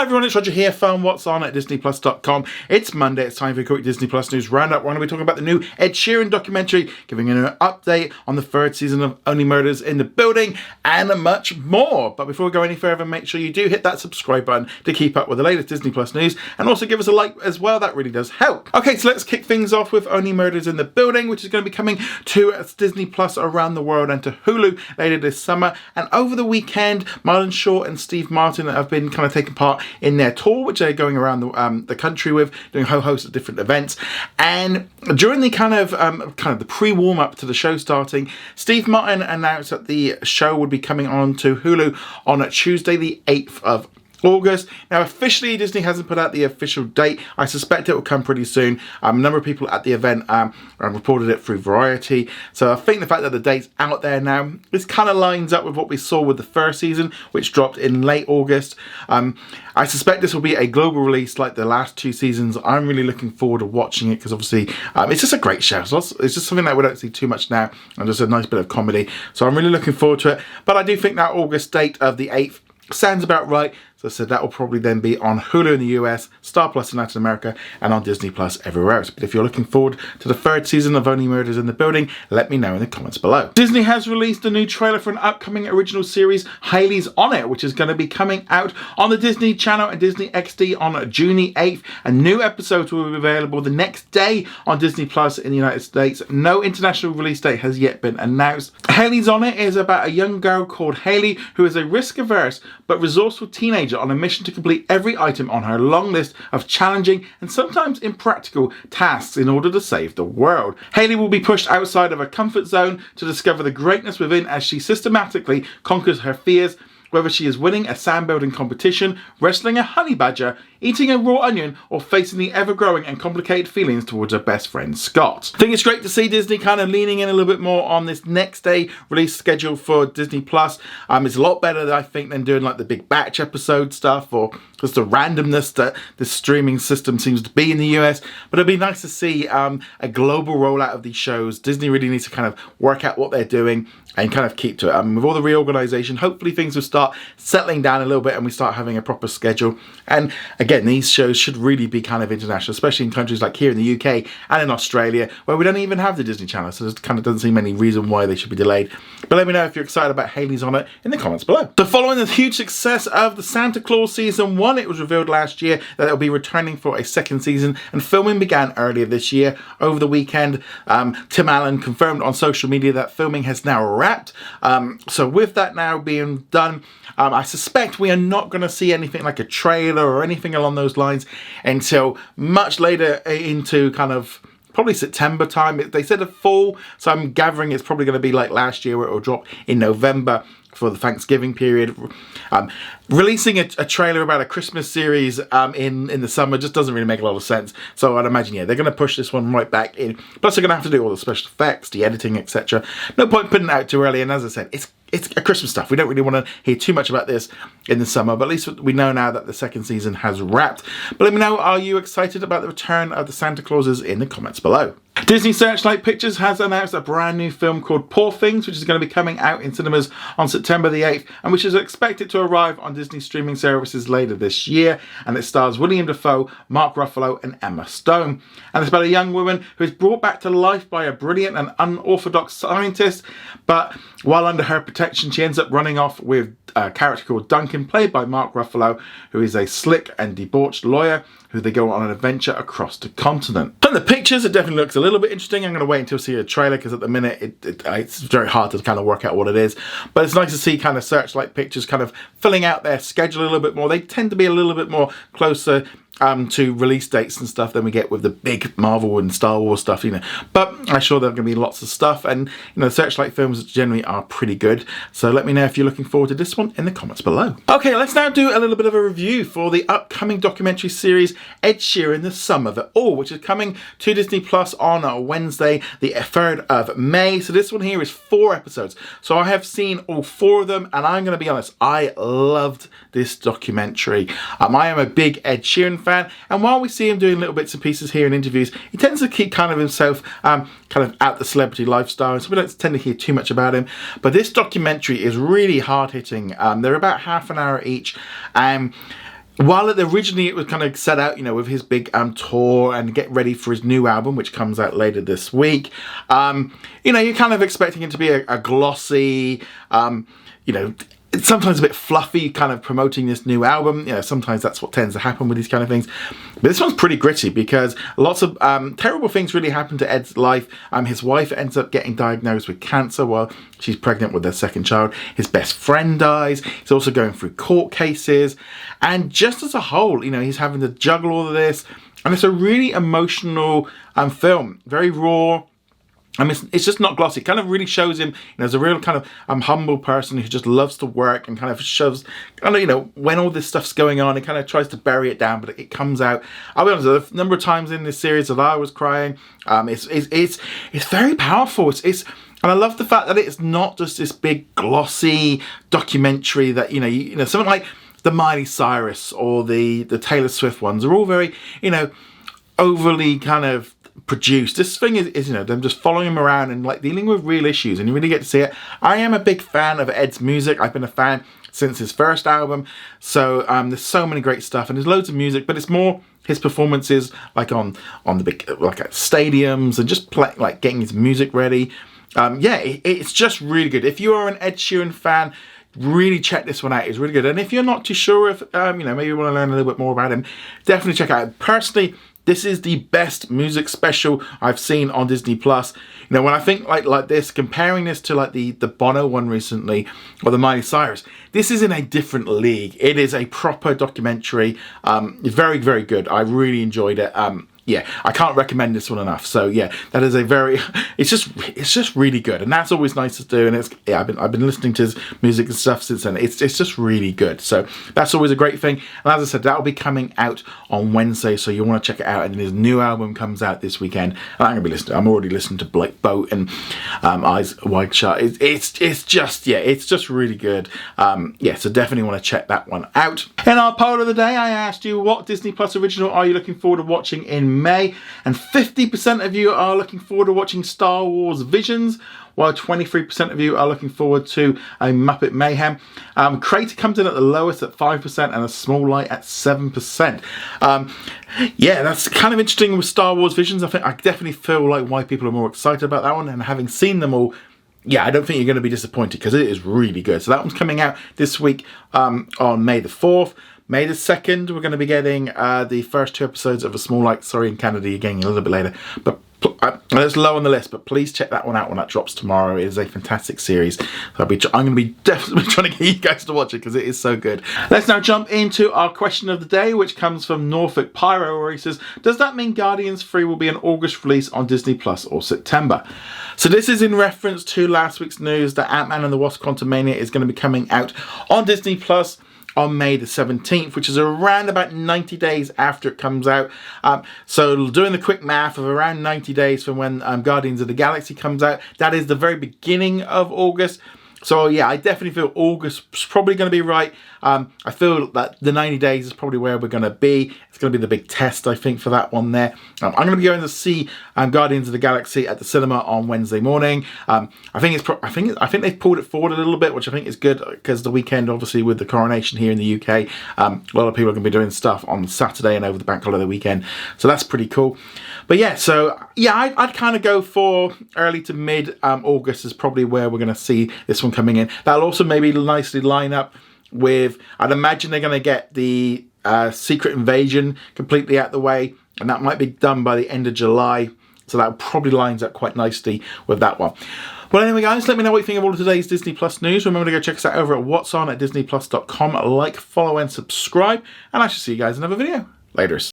everyone, it's Roger here from What's On at DisneyPlus.com. It's Monday, it's time for a quick Disney Plus News Roundup. We're going to be talking about the new Ed Sheeran documentary, giving you an update on the third season of Only Murders in the Building, and much more. But before we go any further, make sure you do hit that subscribe button to keep up with the latest Disney Plus news, and also give us a like as well, that really does help. Okay, so let's kick things off with Only Murders in the Building, which is going to be coming to Disney Plus around the world and to Hulu later this summer. And over the weekend, Marlon Shaw and Steve Martin have been kind of taking part in their tour, which they're going around the country with, doing a whole host of different events. And during the kind of the pre-warm up to the show starting, Steve Martin announced that the show would be coming on to Hulu on Tuesday the 8th of August. Now, officially, Disney hasn't put out the official date. I suspect it will come pretty soon. A number of people at the event reported it through Variety. So I think the fact that the date's out there now, this kind of lines up with what we saw with the first season, which dropped in late August. I suspect this will be a global release like the last two seasons. I'm really looking forward to watching it because obviously it's just a great show. So it's just something that we don't see too much now, and just a nice bit of comedy. So I'm really looking forward to it. But I do think that August date of the 8th sounds about right. So I said that will probably then be on Hulu in the US, Star Plus in Latin America, and on Disney Plus everywhere else. But if you're looking forward to the third season of Only Murders in the Building, let me know in the comments below. Disney has released a new trailer for an upcoming original series, Hailey's On It, which is going to be coming out on the Disney Channel and Disney XD on June 8th. And new episodes will be available the next day on Disney Plus in the United States. No international release date has yet been announced. Hailey's On It is about a young girl called Hailey who is a risk-averse but resourceful teenager on a mission to complete every item on her long list of challenging and sometimes impractical tasks in order to save the world. Hailey will be pushed outside of her comfort zone to discover the greatness within as she systematically conquers her fears, whether she is winning a sand building competition, wrestling a honey badger, eating a raw onion, or facing the ever-growing and complicated feelings towards her best friend Scott. I think it's great to see Disney kind of leaning in a little bit more on this next day release schedule for Disney Plus. It's a lot better, I think, than doing like the big batch episode stuff or just the randomness that the streaming system seems to be in the US. But it'd be nice to see a global rollout of these shows. Disney really needs to kind of work out what they're doing and kind of keep to it. With all the reorganization, hopefully things will start settling down a little bit and we start having a proper schedule. And again, these shows should really be kind of international, especially in countries like here in the UK and in Australia, where we don't even have the Disney Channel. So there kind of doesn't seem any reason why they should be delayed. But let me know if you're excited about Hailey's On It in the comments below. So following the huge success of the Santa Claus Season 1, it was revealed last year that it will be returning for a second season, and filming began earlier this year. Over the weekend, Tim Allen confirmed on social media that filming has now wrapped. So with that now being done, I suspect we are not going to see anything like a trailer or anything along those lines until much later into kind of probably September time. They said a fall, so I'm gathering it's probably going to be like last year where it will drop in November for the Thanksgiving period. Releasing a trailer about a Christmas series in the summer just doesn't really make a lot of sense. So I'd imagine, yeah, they're going to push this one right back in. Plus they're going to have to do all the special effects, the editing, etc. No point putting it out too early. And as I said, it's a Christmas stuff. We don't really want to hear too much about this in the summer, but at least we know now that the second season has wrapped. But let me know, are you excited about the return of the Santa Clauses in the comments below? Disney Searchlight Pictures has announced a brand new film called Poor Things, which is going to be coming out in cinemas on September the 8th, and which is expected to arrive on Disney streaming services later this year. And it stars William Dafoe, Mark Ruffalo, and Emma Stone. And it's about a young woman who is brought back to life by a brilliant and unorthodox scientist, but while under her protection, she ends up running off with a character called Duncan, played by Mark Ruffalo, who is a slick and debauched lawyer who they go on an adventure across the continent. From the pictures, it definitely looks a little bit interesting. I'm going to wait until I see a trailer because at the minute it's very hard to kind of work out what it is. But it's nice to see kind of Searchlight Pictures kind of filling out their schedule a little bit more. They tend to be a little bit more closer to release dates and stuff than we get with the big Marvel and Star Wars stuff, you know. But I'm sure there's going to be lots of stuff, and you know, Searchlight films generally are pretty good. So let me know if you're looking forward to this one in the comments below. Okay, let's now do a little bit of a review for the upcoming documentary series Ed Sheeran, The Sum of It All, which is coming to Disney Plus on Wednesday, the 3rd of May. So this one here is 4 episodes. So I have seen all 4 of them, and I'm going to be honest, I loved this documentary. I am a big Ed Sheeran fan, and while we see him doing little bits and pieces here in interviews, he tends to keep kind of himself kind of out the celebrity lifestyle, so we don't tend to hear too much about him. But this documentary is really hard-hitting. They're about half an hour each, and while originally it was kind of set out, you know, with his big tour and get ready for his new album, which comes out later this week, you know, you're kind of expecting it to be a glossy, you know, sometimes a bit fluffy, kind of promoting this new album. You know, sometimes that's what tends to happen with these kind of things. But this one's pretty gritty because lots of terrible things really happen to Ed's life. His wife ends up getting diagnosed with cancer while she's pregnant with their second child. His best friend dies. He's also going through court cases. And just as a whole, you know, he's having to juggle all of this. And it's a really emotional film. Very raw. I mean, it's just not glossy. It kind of really shows him, you know, as a real kind of humble person who just loves to work and kind of shoves, kind of, you know, when all this stuff's going on, he kind of tries to bury it down, but it comes out. I'll be honest, a number of times in this series that I was crying. It's very powerful. And I love the fact that it's not just this big glossy documentary that, you know, something like the Miley Cyrus or the Taylor Swift ones are all very, you know, overly kind of produced. This thing is, you know, them just following him around and like dealing with real issues, and you really get to see it. I am a big fan of Ed's music. I've been a fan since his first album, so there's so many great stuff, and there's loads of music, but it's more his performances like on the big, like at stadiums, and just like getting his music ready. Yeah, it's just really good. If you are an Ed Sheeran fan, really check this one out. It's really good. And if you're not too sure if you know, maybe you want to learn a little bit more about him, definitely check it out. Personally, this is the best music special I've seen on Disney Plus. You know, when I think like this, comparing this to like the Bono one recently, or the Miley Cyrus, this is in a different league. It is a proper documentary. It's very, very good. I really enjoyed it. Yeah, I can't recommend this one enough. So yeah, that is a very, it's just really good, and that's always nice to do. And I've been listening to his music and stuff since then. It's just really good. So that's always a great thing. And as I said, that will be coming out on Wednesday, so you'll want to check it out. And his new album comes out this weekend. And I'm gonna be listening. I'm already listening to Blake Boat and Eyes Wide Shut. It's just really good. Yeah, so definitely want to check that one out. In our poll of the day, I asked you, what Disney Plus original are you looking forward to watching in May? And 50% of you are looking forward to watching Star Wars Visions, while 23% of you are looking forward to a Muppet Mayhem. Crater comes in at the lowest at 5% and a Small Light at 7%. Yeah, that's kind of interesting with Star Wars Visions. I definitely feel like why people are more excited about that one, and having seen them all, yeah, I don't think you're going to be disappointed because it is really good. So that one's coming out this week on May the 4th. May the 2nd, we're going to be getting the first 2 episodes of A Small Light. Sorry, in Canada, you're getting a little bit later. But it's low on the list, but please check that one out when that drops tomorrow. It is a fantastic series. So I'm going to be definitely trying to get you guys to watch it because it is so good. Let's now jump into our question of the day, which comes from Norfolk Pyro, where he says, does that mean Guardians 3 will be an August release on Disney Plus or September? So this is in reference to last week's news that Ant-Man and the Wasp: Quantumania is going to be coming out on Disney Plus on May the 17th, which is around about 90 days after it comes out. So doing the quick math of around 90 days from when Guardians of the Galaxy comes out, that is the very beginning of August. So yeah, I definitely feel August's probably going to be right. I feel that the 90 days is probably where we're going to be. It's going to be the big test, I think, for that one there. I'm going to be going to see Guardians of the Galaxy at the cinema on Wednesday morning. I think they've pulled it forward a little bit, which I think is good because the weekend, obviously, with the coronation here in the UK, a lot of people are going to be doing stuff on Saturday and over the bank holiday weekend. So that's pretty cool. But yeah, so yeah, I'd kind of go for early to mid August is probably where we're going to see this one coming in. That'll also maybe nicely line up with, I'd imagine they're going to get the Secret Invasion completely out the way, and that might be done by the end of July. So that probably lines up quite nicely with that one. Well, anyway, guys, let me know what you think of all of today's Disney Plus news. Remember to go check us out over at what's on at disneyplus.com. Like, follow, and subscribe. And I shall see you guys in another video. Laters.